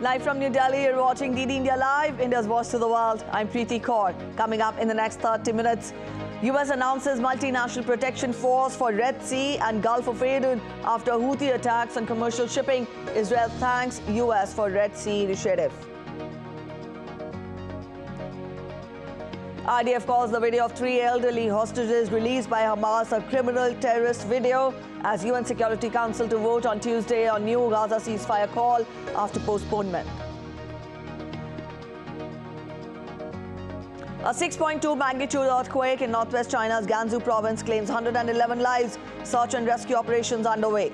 Live from New Delhi, you're watching DD India Live, India's voice to the world. I'm Preeti Kaur. Coming up in the next 30 minutes, US announces multinational protection force for Red Sea and Gulf of Aden after Houthi attacks on commercial shipping. Israel thanks US for Red Sea initiative. IDF calls the video of 3 elderly hostages released by Hamas a criminal terrorist video as UN Security Council to vote on Tuesday on new Gaza ceasefire call after postponement. A 6.2 magnitude earthquake in northwest China's Gansu province claims 111 lives. Search and rescue operations underway.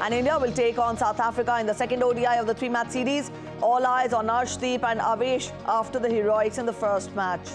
And India will take on South Africa in the second ODI of the 3-match series. All eyes on Arshdeep and Avesh after the heroics in the first match.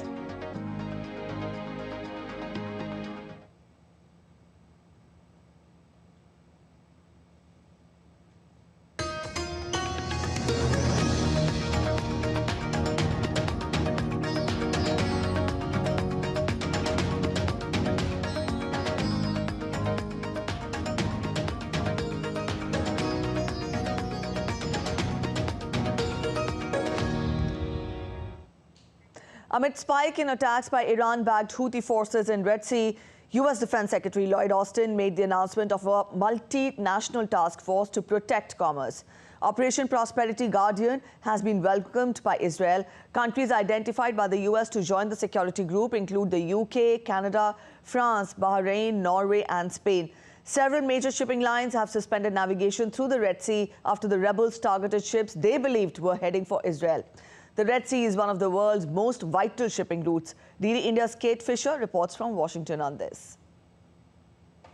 Amid spike in attacks by Iran-backed Houthi forces in Red Sea, U.S. Defense Secretary Lloyd Austin made the announcement of a multinational task force to protect commerce. Operation Prosperity Guardian has been welcomed by Israel. Countries identified by the U.S. to join the security group include the UK, Canada, France, Bahrain, Norway and Spain. Several major shipping lines have suspended navigation through the Red Sea after the rebels targeted ships they believed were heading for Israel. The Red Sea is one of the world's most vital shipping routes. DD India's Kate Fisher reports from Washington on this.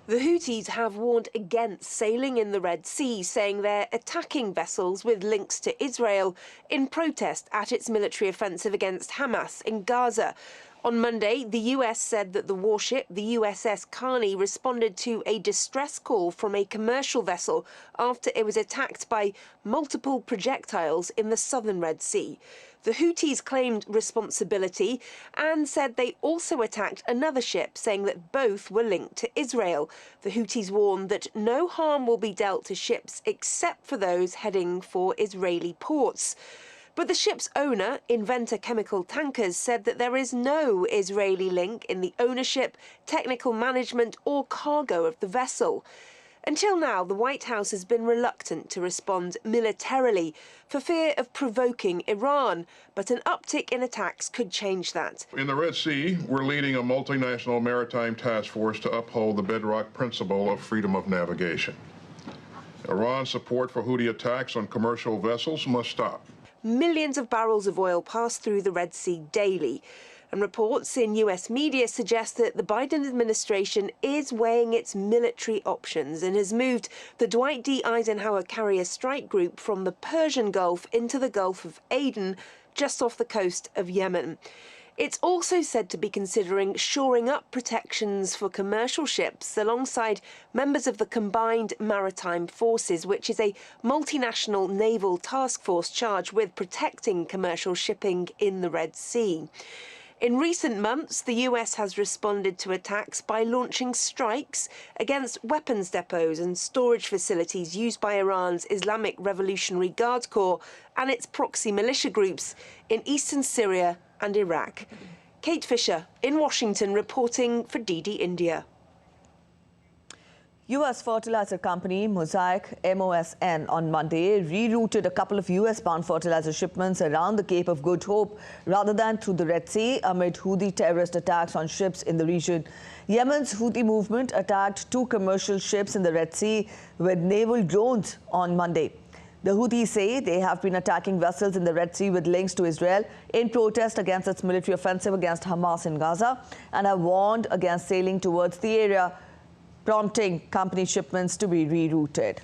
The Houthis have warned against sailing in the Red Sea, saying they're attacking vessels with links to Israel in protest at its military offensive against Hamas in Gaza. On Monday, the US said that the warship, the USS Carney, responded to a distress call from a commercial vessel after it was attacked by multiple projectiles in the southern Red Sea. The Houthis claimed responsibility and said they also attacked another ship, saying that both were linked to Israel. The Houthis warned that no harm will be dealt to ships except for those heading for Israeli ports. But the ship's owner, Inventor Chemical Tankers, said that there is no Israeli link in the ownership, technical management or cargo of the vessel. Until now, the White House has been reluctant to respond militarily for fear of provoking Iran, but an uptick in attacks could change that. In the Red Sea, we're leading a multinational maritime task force to uphold the bedrock principle of freedom of navigation. Iran's support for Houthi attacks on commercial vessels must stop. Millions of barrels of oil pass through the Red Sea daily. And reports in US media suggest that the Biden administration is weighing its military options and has moved the Dwight D. Eisenhower Carrier Strike Group from the Persian Gulf into the Gulf of Aden, just off the coast of Yemen. It's also said to be considering shoring up protections for commercial ships alongside members of the Combined Maritime Forces, which is a multinational naval task force charged with protecting commercial shipping in the Red Sea. In recent months, the US has responded to attacks by launching strikes against weapons depots and storage facilities used by Iran's Islamic Revolutionary Guard Corps and its proxy militia groups in eastern Syria and Iraq. Kate Fisher in Washington reporting for DD India. U.S. fertilizer company Mosaic, MOSN, on Monday rerouted a couple of U.S.-bound fertilizer shipments around the Cape of Good Hope rather than through the Red Sea amid Houthi terrorist attacks on ships in the region. Yemen's Houthi movement attacked 2 commercial ships in the Red Sea with naval drones on Monday. The Houthis say they have been attacking vessels in the Red Sea with links to Israel in protest against its military offensive against Hamas in Gaza and have warned against sailing towards the area, prompting company shipments to be rerouted.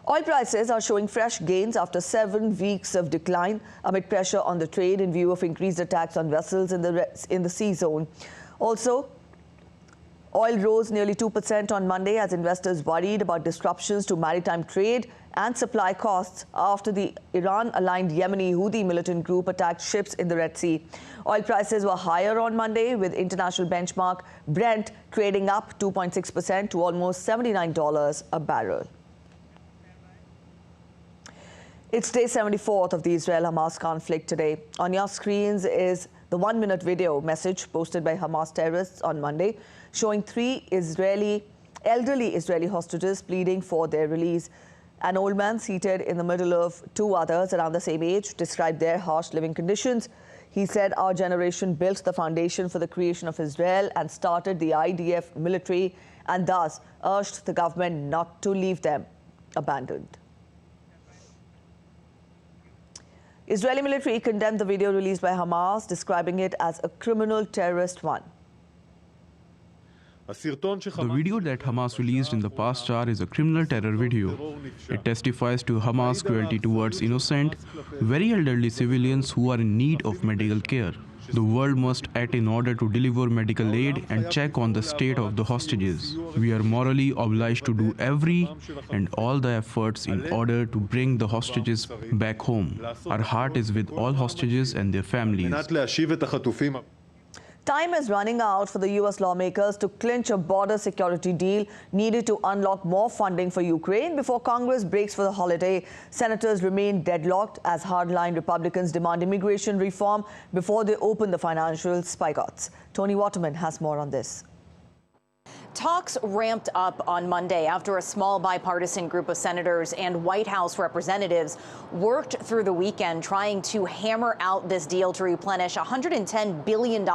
Oil prices are showing fresh gains after 7 weeks of decline amid pressure on the trade in view of increased attacks on vessels in the sea zone. Also, Oil rose nearly 2% on Monday as investors worried about disruptions to maritime trade and supply costs after the Iran-aligned Yemeni Houthi militant group attacked ships in the Red Sea. Oil prices were higher on Monday, with international benchmark Brent trading up 2.6% to almost $79 a barrel. It's day 74th of the Israel-Hamas conflict today. On your screens is the 1-minute video message posted by Hamas terrorists on Monday, showing 3 elderly Israeli hostages pleading for their release. An old man seated in the middle of 2 others around the same age described their harsh living conditions. He said, "Our generation built the foundation for the creation of Israel and started the IDF military, and thus urged the government not to leave them abandoned." Israeli military condemned the video released by Hamas, describing it as a criminal terrorist one. The video that Hamas released in the past hour is a criminal terror video. It testifies to Hamas' cruelty towards innocent, very elderly civilians who are in need of medical care. The world must act in order to deliver medical aid and check on the state of the hostages. We are morally obliged to do every and all the efforts in order to bring the hostages back home. Our heart is with all hostages and their families. Time is running out for the U.S. lawmakers to clinch a border security deal needed to unlock more funding for Ukraine before Congress breaks for the holiday. Senators remain deadlocked as hardline Republicans demand immigration reform before they open the financial spigots. Tony Waterman has more on this. Talks ramped up on Monday after a small bipartisan group of senators and White House representatives worked through the weekend trying to hammer out this deal to replenish $110 billion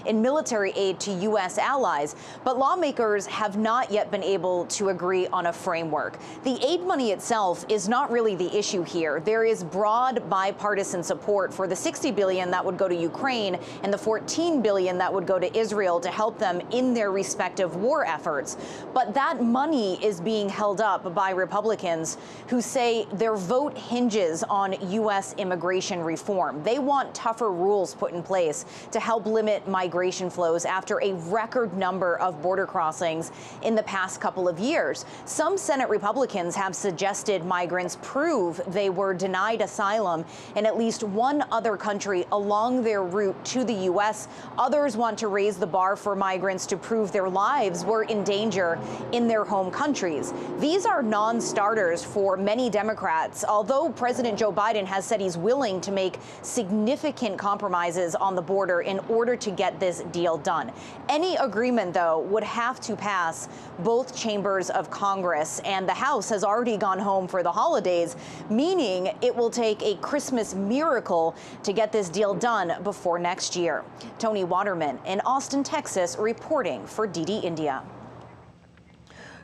in military aid to U.S. allies. But lawmakers have not yet been able to agree on a framework. The aid money itself is not really the issue here. There is broad bipartisan support for the $60 billion that would go to Ukraine and the $14 billion that would go to Israel to help them in their respective war efforts. But that money is being held up by Republicans who say their vote hinges on U.S. immigration reform. They want tougher rules put in place to help limit migration flows after a record number of border crossings in the past couple of years. Some Senate Republicans have suggested migrants prove they were denied asylum in at least one other country along their route to the U.S. Others want to raise the bar for migrants to prove their lives were in danger in their home countries. These are non-starters for many Democrats, although President Joe Biden has said he's willing to make significant compromises on the border in order to get this deal done. Any agreement, though, would have to pass both chambers of Congress, and the House has already gone home for the holidays, meaning it will take a Christmas miracle to get this deal done before next year. Tony Waterman in Austin, Texas, reporting for DD India.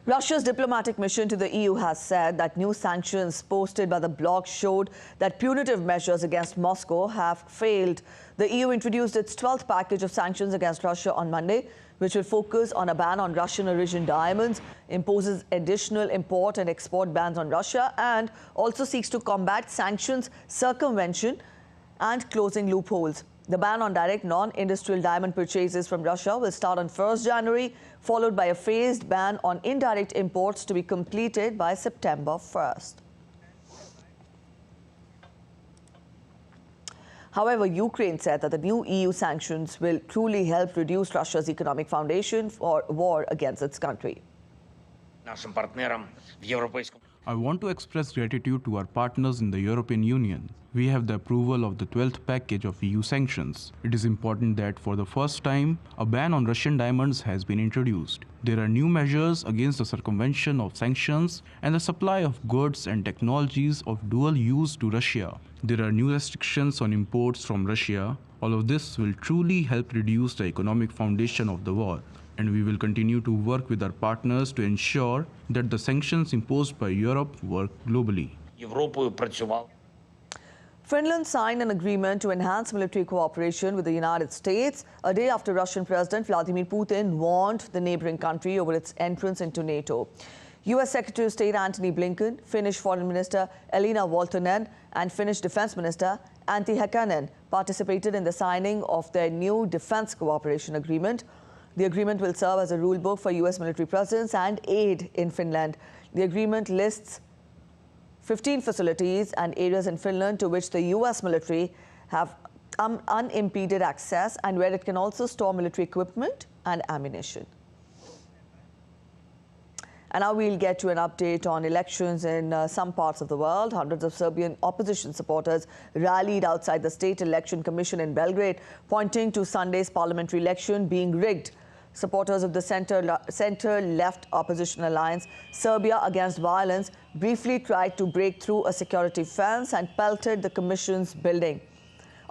Russia's diplomatic mission to the EU has said that new sanctions posted by the bloc showed that punitive measures against Moscow have failed. The EU introduced its 12th package of sanctions against Russia on Monday, which will focus on a ban on Russian-origin diamonds, imposes additional import and export bans on Russia, and also seeks to combat sanctions, circumvention, and closing loopholes. The ban on direct non-industrial diamond purchases from Russia will start on 1st January, followed by a phased ban on indirect imports to be completed by September 1st. However, Ukraine said that the new EU sanctions will truly help reduce Russia's economic foundation for war against its country. I want to express gratitude to our partners in the European Union. We have the approval of the 12th package of EU sanctions. It is important that for the first time, a ban on Russian diamonds has been introduced. There are new measures against the circumvention of sanctions and the supply of goods and technologies of dual use to Russia. There are new restrictions on imports from Russia. All of this will truly help reduce the economic foundation of the war. And we will continue to work with our partners to ensure that the sanctions imposed by Europe work globally. Finland signed an agreement to enhance military cooperation with the United States a day after Russian President Vladimir Putin warned the neighboring country over its entrance into NATO. U.S. Secretary of State Antony Blinken, Finnish Foreign Minister Elina Valtonen, and Finnish Defense Minister Antti Häkkänen participated in the signing of their new defense cooperation agreement. The agreement will serve as a rule book for US military presence and aid in Finland. The agreement lists 15 facilities and areas in Finland to which the US military have unimpeded access and where it can also store military equipment and ammunition. And now we'll get to an update on elections in some parts of the world. Hundreds of Serbian opposition supporters rallied outside the State Election Commission in Belgrade, pointing to Sunday's parliamentary election being rigged. Supporters of the center-left opposition alliance, Serbia Against Violence, briefly tried to break through a security fence and pelted the commission's building.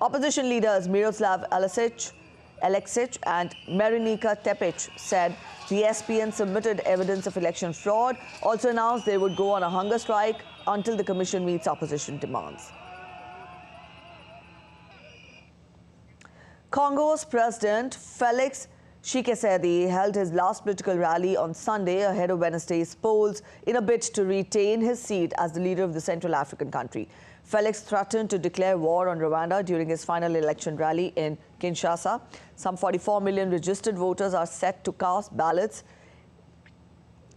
Opposition leaders Miroslav Aleksic and Marinika Tepic said the SPN submitted evidence of election fraud, also announced they would go on a hunger strike until the commission meets opposition demands. Congo's President Felix Tshisekedi held his last political rally on Sunday ahead of Wednesday's polls in a bid to retain his seat as the leader of the Central African country. Felix threatened to declare war on Rwanda during his final election rally in Kinshasa. Some 44 million registered voters are set to cast ballots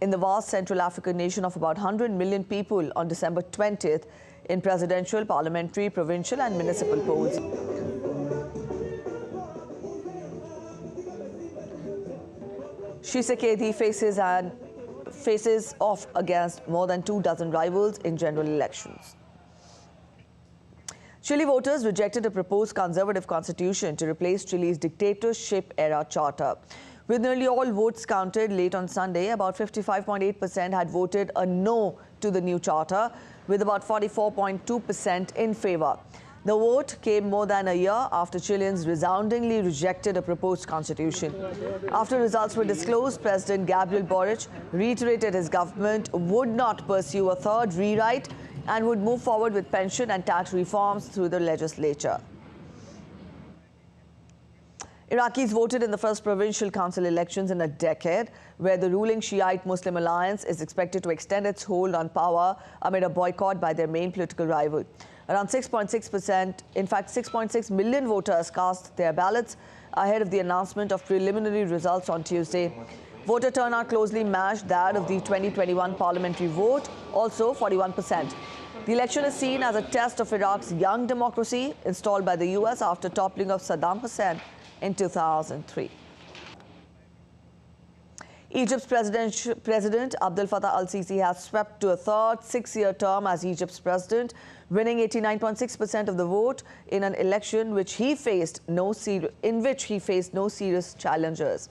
in the vast Central African nation of about 100 million people on December 20th in presidential, parliamentary, provincial and municipal polls. Tshisekedi faces off against more than 24 rivals in general elections. Chile voters rejected a proposed conservative constitution to replace Chile's dictatorship-era charter. With nearly all votes counted late on Sunday, about 55.8% had voted a no to the new charter, with about 44.2% in favor. The vote came more than a year after Chileans resoundingly rejected a proposed constitution. After results were disclosed, President Gabriel Boric reiterated his government would not pursue a third rewrite and would move forward with pension and tax reforms through the legislature. Iraqis voted in the first provincial council elections in a decade, where the ruling Shiite Muslim alliance is expected to extend its hold on power amid a boycott by their main political rival. Around 6.6%, in fact 6.6 million voters cast their ballots ahead of the announcement of preliminary results on Tuesday. Voter turnout closely matched that of the 2021 parliamentary vote, also 41%. The election is seen as a test of Iraq's young democracy installed by the US after toppling of Saddam Hussein in 2003. Egypt's President Abdel Fattah al-Sisi has swept to a third 6-year term as Egypt's president, winning 89.6% of the vote in an election in which he faced no serious challengers.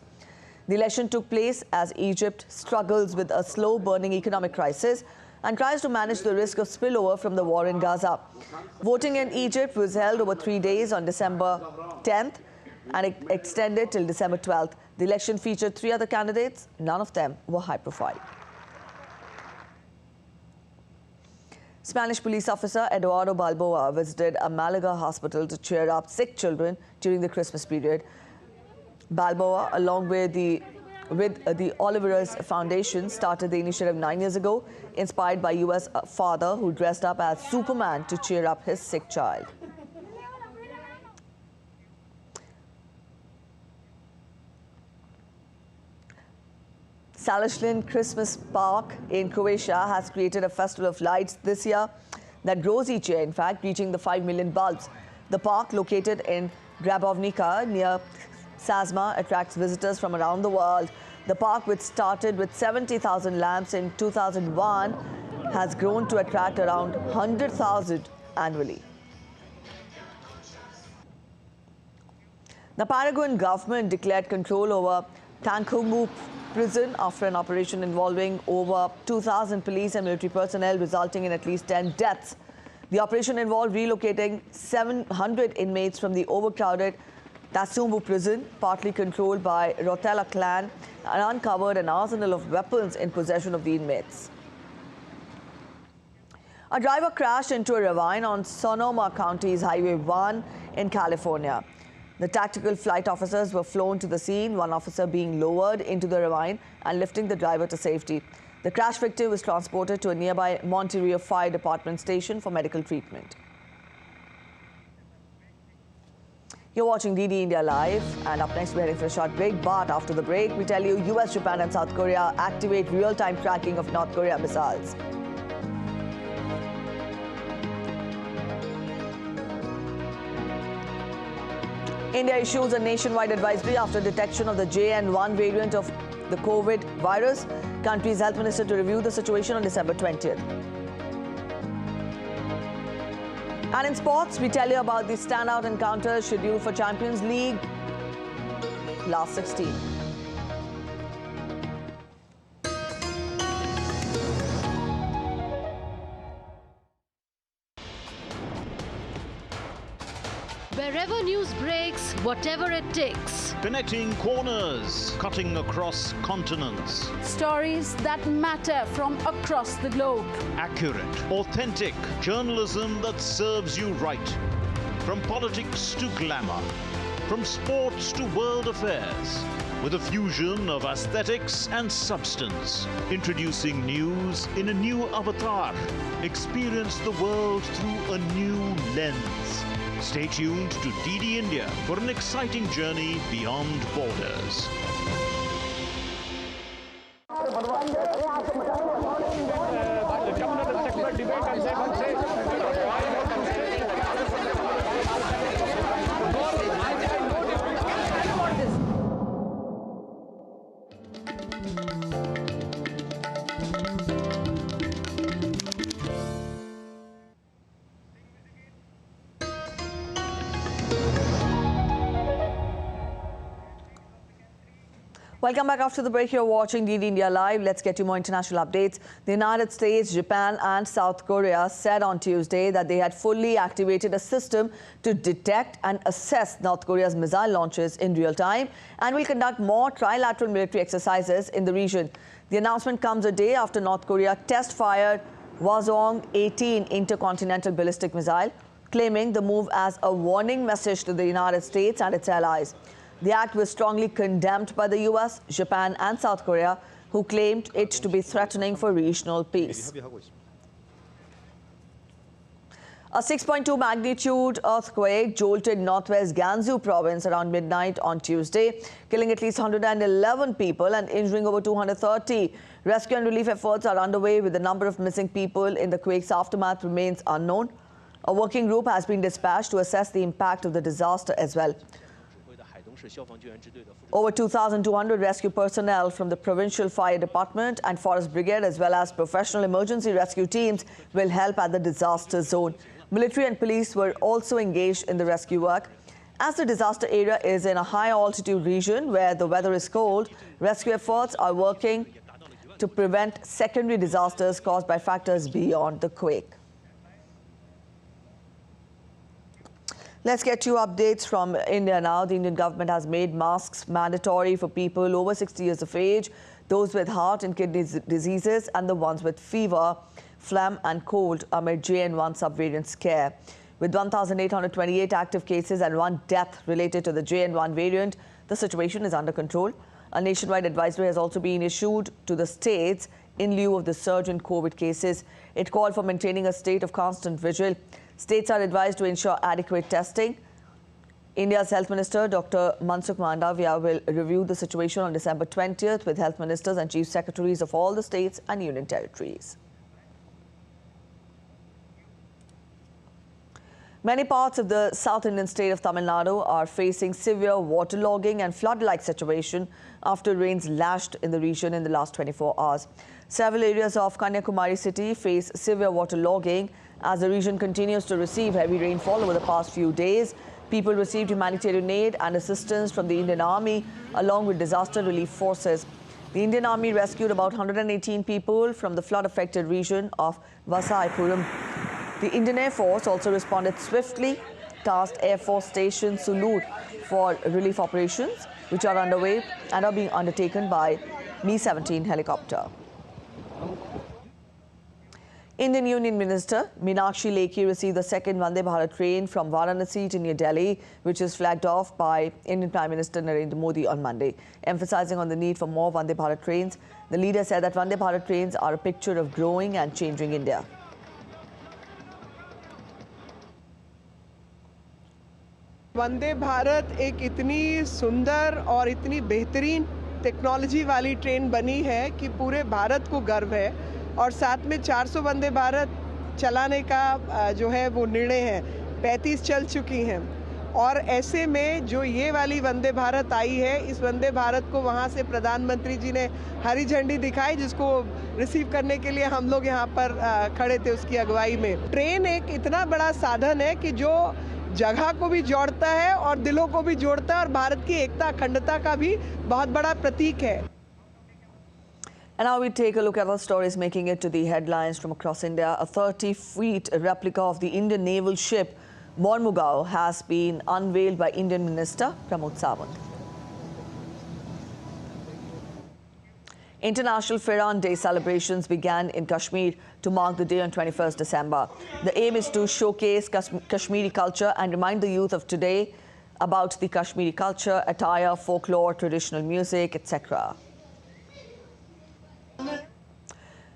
The election took place as Egypt struggles with a slow-burning economic crisis and tries to manage the risk of spillover from the war in Gaza. Voting in Egypt was held over 3 days on December 10th and it extended till December 12th. The election featured 3 other candidates. None of them were high-profile. Spanish police officer Eduardo Balboa visited a Malaga hospital to cheer up sick children during the Christmas period. Balboa, along with the Oliveras Foundation, started the initiative 9 years ago, inspired by US father who dressed up as Superman to cheer up his sick child. Salishnin Christmas Park in Croatia has created a festival of lights this year that grows each year, in fact, reaching the 5 million bulbs. The park, located in Grabovnica near Sasma, attracts visitors from around the world. The park, which started with 70,000 lamps in 2001, has grown to attract around 100,000 annually. The Paraguayan government declared control over Tancomú prison after an operation involving over 2,000 police and military personnel, resulting in at least 10 deaths. The operation involved relocating 700 inmates from the overcrowded Tassumbu prison, partly controlled by Rotella clan, and uncovered an arsenal of weapons in possession of the inmates. A driver crashed into a ravine on Sonoma County's Highway 1 in California. The tactical flight officers were flown to the scene, one officer being lowered into the ravine and lifting the driver to safety. The crash victim was transported to a nearby Monterey Fire Department station for medical treatment. You're watching DD India Live, and up next we're heading for a short break. But after the break, we tell you US, Japan and South Korea activate real-time tracking of North Korea missiles. India issues a nationwide advisory after detection of the JN1 variant of the COVID virus. Country's health minister to review the situation on December 20th. And in sports, we tell you about the standout encounters scheduled for Champions League last 16. Wherever news breaks, whatever it takes. Connecting corners, cutting across continents. Stories that matter from across the globe. Accurate, authentic journalism that serves you right. From politics to glamour, from sports to world affairs. With a fusion of aesthetics and substance. Introducing news in a new avatar. Experience the world through a new lens. Stay tuned to DD India for an exciting journey beyond borders. Welcome back after the break. You're watching DD India Live. Let's get you more international updates. The United States, Japan and South Korea said on Tuesday that they had fully activated a system to detect and assess North Korea's missile launches in real time and will conduct more trilateral military exercises in the region. The announcement comes a day after North Korea test-fired Hwasong-18 intercontinental ballistic missile, claiming the move as a warning message to the United States and its allies. The act was strongly condemned by the US, Japan and South Korea, who claimed it to be threatening for regional peace. A 6.2 magnitude earthquake jolted northwest Gansu province around midnight on Tuesday, killing at least 111 people and injuring over 230. Rescue and relief efforts are underway, with the number of missing people in the quake's aftermath remains unknown. A working group has been dispatched to assess the impact of the disaster as well. Over 2,200 rescue personnel from the Provincial Fire Department and Forest Brigade, as well as professional emergency rescue teams, will help at the disaster zone. Military and police were also engaged in the rescue work. As the disaster area is in a high-altitude region where the weather is cold, rescue efforts are working to prevent secondary disasters caused by factors beyond the quake. Let's get you updates from India now. The Indian government has made masks mandatory for people over 60 years of age, those with heart and kidney diseases, and the ones with fever, phlegm and cold amid JN1 subvariant scare. With 1,828 active cases and 1 death related to the JN1 variant, the situation is under control. A nationwide advisory has also been issued to the states in lieu of the surge in COVID cases. It called for maintaining a state of constant vigil. States are advised to ensure adequate testing. India's Health Minister, Dr. Mansukh Mandavia, will review the situation on December 20th with health ministers and chief secretaries of all the states and union territories. Many parts of the South Indian state of Tamil Nadu are facing severe waterlogging and flood-like situation after rains lashed in the region in the last 24 hours. Several areas of Kanyakumari city face severe waterlogging as the region continues to receive heavy rainfall over the past few days. People received humanitarian aid and assistance from the Indian Army along with disaster relief forces. The Indian Army rescued about 118 people from the flood-affected region of Vasaipuram. The Indian Air Force also responded swiftly, tasked Air Force Station Sulur for relief operations, which are underway and are being undertaken by Mi-17 helicopter. Indian Union Minister Meenakshi Lekhi received the second Vande Bharat train from Varanasi to New Delhi, which is flagged off by Indian Prime Minister Narendra Modi on Monday. Emphasizing on the need for more Vande Bharat trains, the leader said that Vande Bharat trains are a picture of growing and changing India. Vande Bharat एक इतनी सुंदर और इतनी बेहतरीन technology वाली train बनी है कि पूरे भारत को गर्व है और साथ में 400 वंदे भारत चलाने का जो है वो निर्णय है, 35 चल चुकी हैं और ऐसे में जो ये वाली वंदे भारत आई है, इस वंदे भारत को वहाँ से प्रधानमंत्री जी ने हरी झंडी दिखाई, जिसको रिसीव करने के लिए हम लोग यहाँ पर खड़े थे उसकी अगुवाई में। ट्रेन एक इतना बड़ा साधन है कि जो जगह को भी जोड़ता है और दिलों को भी जोड़ता है और भारत की एकता अखंडता का भी बहुत बड़ा प्रतीक है। And now we take a look at the stories making it to the headlines from across India. A 30-feet replica of the Indian naval ship Mormugao has been unveiled by Indian Minister Pramod Sawant. International Firan Day celebrations began in Kashmir to mark the day on 21st December. The aim is to showcase Kashmiri culture and remind the youth of today about the Kashmiri culture, attire, folklore, traditional music, etc.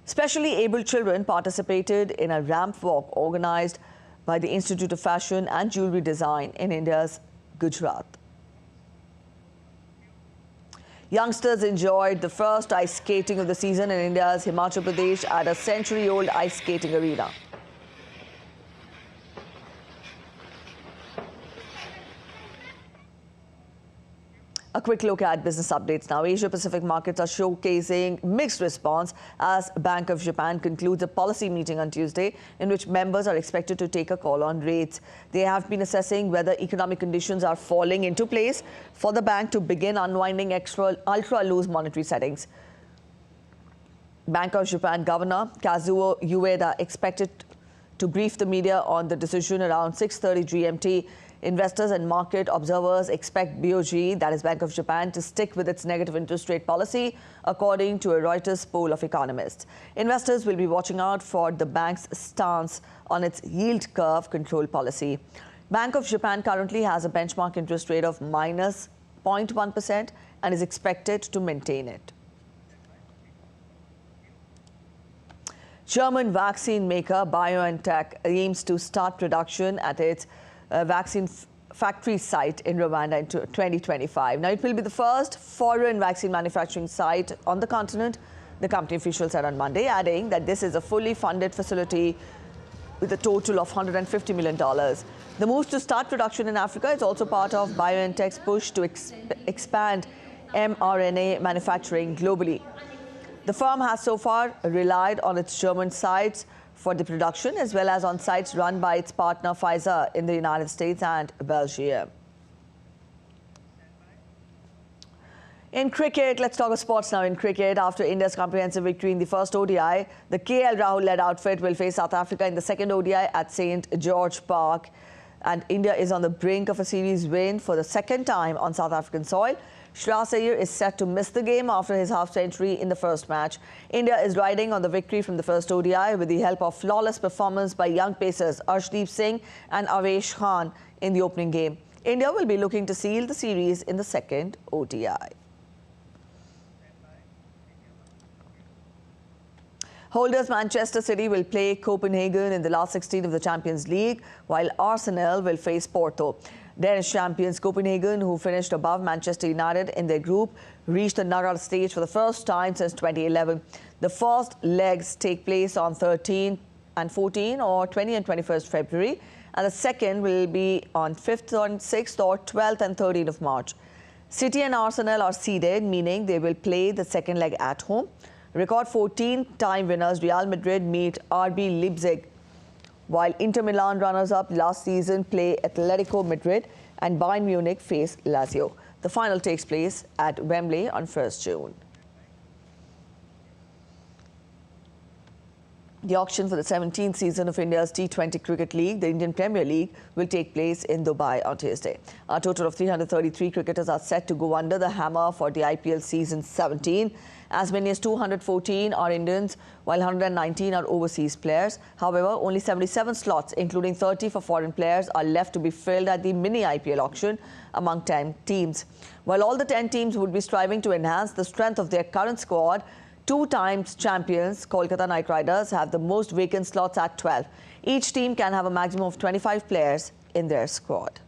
Specially abled children participated in a ramp walk organized by the Institute of Fashion and Jewelry Design in India's Gujarat. Youngsters enjoyed the first ice skating of the season in India's Himachal Pradesh at a century-old ice skating arena. A quick look at business updates now. Asia-Pacific markets are showcasing mixed response as Bank of Japan concludes a policy meeting on Tuesday in which members are expected to take a call on rates. They have been assessing whether economic conditions are falling into place for the bank to begin unwinding ultra-loose monetary settings. Bank of Japan Governor Kazuo Ueda expected to brief the media on the decision around 6:30 GMT. Investors and market observers expect BOJ, that is Bank of Japan, to stick with its negative interest rate policy, according to a Reuters poll of economists. Investors will be watching out for the bank's stance on its yield curve control policy. Bank of Japan currently has a benchmark interest rate of minus 0.1% and is expected to maintain it. German vaccine maker BioNTech aims to start production at its vaccine factory site in Rwanda in 2025. Now, it will be the first foreign vaccine manufacturing site on the continent, the company official said on Monday, adding that this is a fully funded facility with a total of $150 million. The move to start production in Africa is also part of BioNTech's push to expand mRNA manufacturing globally. The firm has so far relied on its German sites for the production, as well as on sites run by its partner Pfizer in the United States and Belgium. In cricket, let's talk of sports now. In cricket, after India's comprehensive victory in the first ODI, the KL Rahul-led outfit will face South Africa in the second ODI at St. George Park. And India is on the brink of a series win for the second time on South African soil. Shreyas Iyer is set to miss the game after his half-century in the first match. India is riding on the victory from the first ODI with the help of flawless performance by young pacers Arshdeep Singh and Avesh Khan in the opening game. India will be looking to seal the series in the second ODI. Holders Manchester City will play Copenhagen in the last 16 of the Champions League, while Arsenal will face Porto. Danish champions Copenhagen, who finished above Manchester United in their group, reached the knockout stage for the first time since 2011. The first legs take place on 13 and 14 or 20 and 21st February, and the second will be on 5th and 6th or 12th and 13th of March. City and Arsenal are seeded, meaning they will play the second leg at home. Record 14-time winners Real Madrid meet RB Leipzig, while Inter Milan runners-up last season play Atletico Madrid and Bayern Munich face Lazio. The final takes place at Wembley on 1st June. The auction for the 17th season of India's T20 Cricket League, the Indian Premier League, will take place in Dubai on Tuesday. A total of 333 cricketers are set to go under the hammer for the IPL season 17. As many as 214 are Indians, while 119 are overseas players. However, only 77 slots, including 30 for foreign players, are left to be filled at the mini IPL auction among 10 teams. While all the 10 teams would be striving to enhance the strength of their current squad, 2 times champions Kolkata Knight Riders have the most vacant slots at 12. Each team can have a maximum of 25 players in their squad.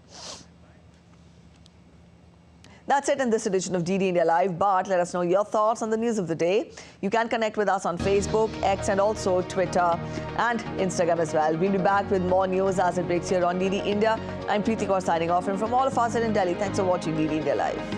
That's it in this edition of DD India Live, but let us know your thoughts on the news of the day. You can connect with us on Facebook, X and also Twitter and Instagram as well. We'll be back with more news as it breaks here on DD India. I'm Preeti Kaur signing off, and from all of us in Delhi, thanks for watching DD India Live.